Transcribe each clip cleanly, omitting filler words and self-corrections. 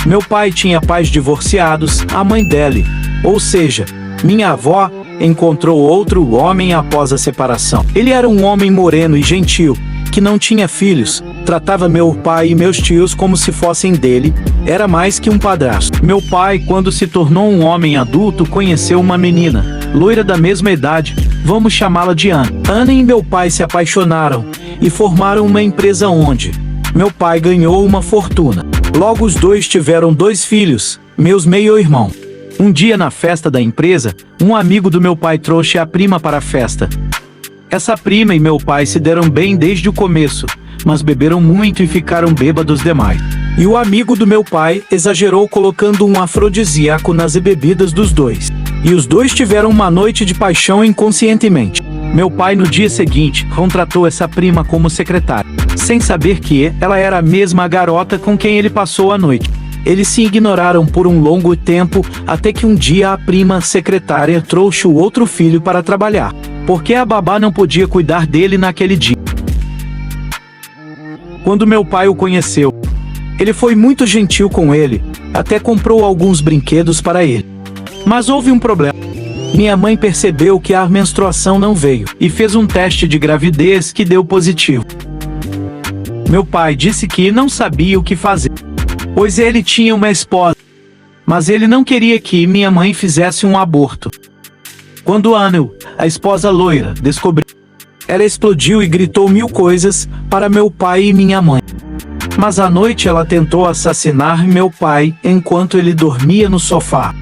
Meu pai tinha pais divorciados, a mãe dele, ou seja, minha avó, encontrou outro homem após a separação. Ele era um homem moreno e gentil, que não tinha filhos, tratava meu pai e meus tios como se fossem dele, era mais que um padrasto. Meu pai, quando se tornou um homem adulto, conheceu uma menina, loira da mesma idade, vamos chamá-la de Ana. Ana e meu pai se apaixonaram e formaram uma empresa onde meu pai ganhou uma fortuna. Logo os dois tiveram 2 filhos, meus meio-irmão. Um dia na festa da empresa, um amigo do meu pai trouxe a prima para a festa. Essa prima e meu pai se deram bem desde o começo, mas beberam muito e ficaram bêbados demais. E o amigo do meu pai exagerou colocando um afrodisíaco nas bebidas dos dois. E os dois tiveram uma noite de paixão inconscientemente. Meu pai no dia seguinte contratou essa prima como secretária, sem saber que ela era a mesma garota com quem ele passou a noite. Eles se ignoraram por um longo tempo, até que um dia a prima secretária trouxe o outro filho para trabalhar, porque a babá não podia cuidar dele naquele dia. Quando meu pai o conheceu, ele foi muito gentil com ele, até comprou alguns brinquedos para ele. Mas houve um problema. Minha mãe percebeu que a menstruação não veio, e fez um teste de gravidez que deu positivo. Meu pai disse que não sabia o que fazer, pois ele tinha uma esposa, mas ele não queria que minha mãe fizesse um aborto. Quando Ana, a esposa loira, descobriu, ela explodiu e gritou 1000 coisas para meu pai e minha mãe. Mas à noite ela tentou assassinar meu pai enquanto ele dormia no sofá,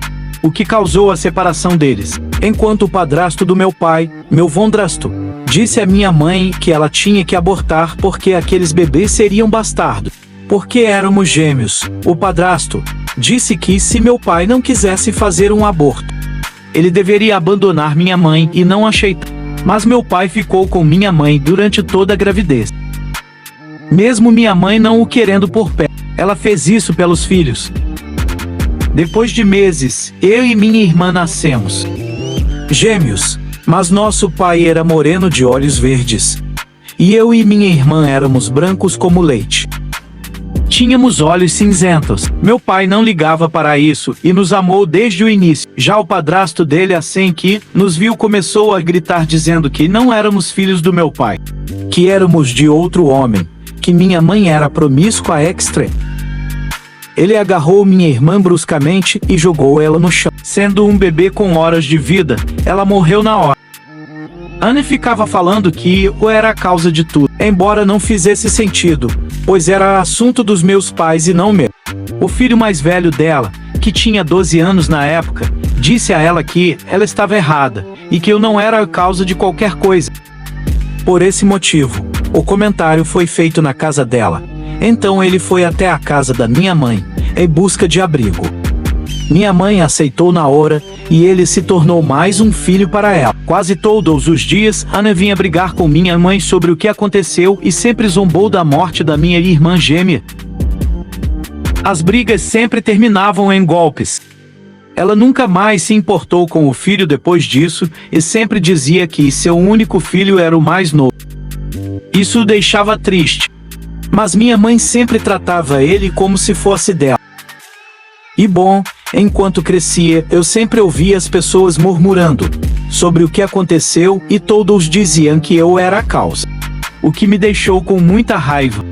o que causou a separação deles. Enquanto o padrasto do meu pai, meu vondrasto, disse à minha mãe que ela tinha que abortar porque aqueles bebês seriam bastardos, porque éramos gêmeos. O padrasto disse que se meu pai não quisesse fazer um aborto, ele deveria abandonar minha mãe e não aceitar. Mas meu pai ficou com minha mãe durante toda a gravidez. Mesmo minha mãe não o querendo por perto, ela fez isso pelos filhos. Depois de meses, eu e minha irmã nascemos gêmeos, mas nosso pai era moreno de olhos verdes, e eu e minha irmã éramos brancos como leite. Tínhamos olhos cinzentos. Meu pai não ligava para isso e nos amou desde o início. Já o padrasto dele, assim que nos viu, começou a gritar dizendo que não éramos filhos do meu pai, que éramos de outro homem, que minha mãe era promíscua extra. Ele agarrou minha irmã bruscamente e jogou ela no chão. Sendo um bebê com horas de vida, ela morreu na hora. Ana ficava falando que eu era a causa de tudo, embora não fizesse sentido, pois era assunto dos meus pais e não meu. O filho mais velho dela, que tinha 12 anos na época, disse a ela que ela estava errada e que eu não era a causa de qualquer coisa. Por esse motivo, o comentário foi feito na casa dela. Então ele foi até a casa da minha mãe, em busca de abrigo. Minha mãe aceitou na hora, e ele se tornou mais um filho para ela. Quase todos os dias, Ana vinha brigar com minha mãe sobre o que aconteceu e sempre zombou da morte da minha irmã gêmea. As brigas sempre terminavam em golpes. Ela nunca mais se importou com o filho depois disso, e sempre dizia que seu único filho era o mais novo. Isso o deixava triste. Mas minha mãe sempre tratava ele como se fosse dela. E bom, enquanto crescia, eu sempre ouvia as pessoas murmurando sobre o que aconteceu e todos diziam que eu era a causa, o que me deixou com muita raiva.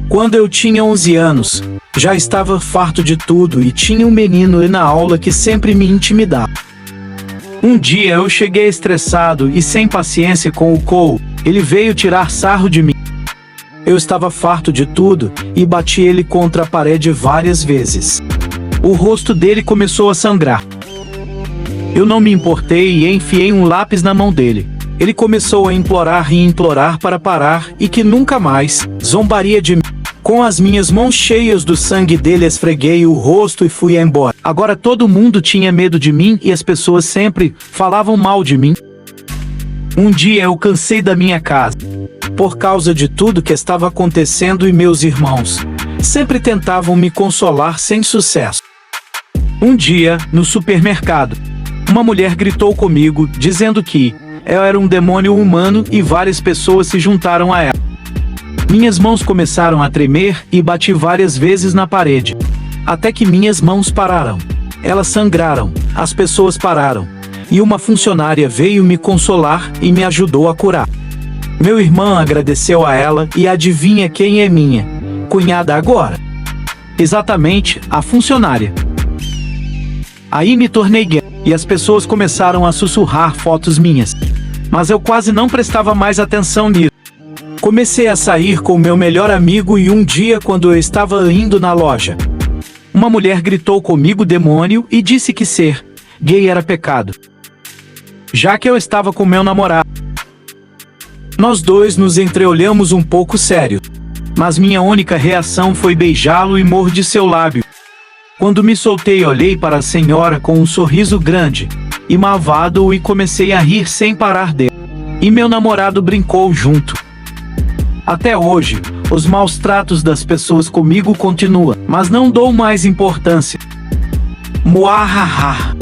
Quando eu tinha 11 anos, já estava farto de tudo e tinha um menino na aula que sempre me intimidava. Um dia eu cheguei estressado e sem paciência com o Cole. Ele veio tirar sarro de mim. Eu estava farto de tudo e bati ele contra a parede várias vezes. O rosto dele começou a sangrar. Eu não me importei e enfiei um lápis na mão dele. Ele começou a implorar e implorar para parar e que nunca mais zombaria de mim. Com as minhas mãos cheias do sangue dele, esfreguei o rosto e fui embora. Agora todo mundo tinha medo de mim e as pessoas sempre falavam mal de mim. Um dia eu cansei da minha casa, por causa de tudo que estava acontecendo, e meus irmãos sempre tentavam me consolar sem sucesso. Um dia, no supermercado, uma mulher gritou comigo, dizendo que eu era um demônio humano e várias pessoas se juntaram a ela. Minhas mãos começaram a tremer e bati várias vezes na parede. Até que minhas mãos pararam. Elas sangraram, as pessoas pararam. E uma funcionária veio me consolar e me ajudou a curar. Meu irmão agradeceu a ela e adivinha quem é minha cunhada agora? Exatamente, a funcionária. Aí me tornei gay e as pessoas começaram a sussurrar fotos minhas. Mas eu quase não prestava mais atenção nisso. Comecei a sair com meu melhor amigo e um dia, quando eu estava indo na loja, uma mulher gritou comigo demônio e disse que ser gay era pecado, já que eu estava com meu namorado. Nós dois nos entreolhamos um pouco sério, mas minha única reação foi beijá-lo e mordi seu lábio. Quando me soltei, olhei para a senhora com um sorriso grande e malvado e comecei a rir sem parar dele. E meu namorado brincou junto. Até hoje, os maus tratos das pessoas comigo continuam, mas não dou mais importância. Muahaha.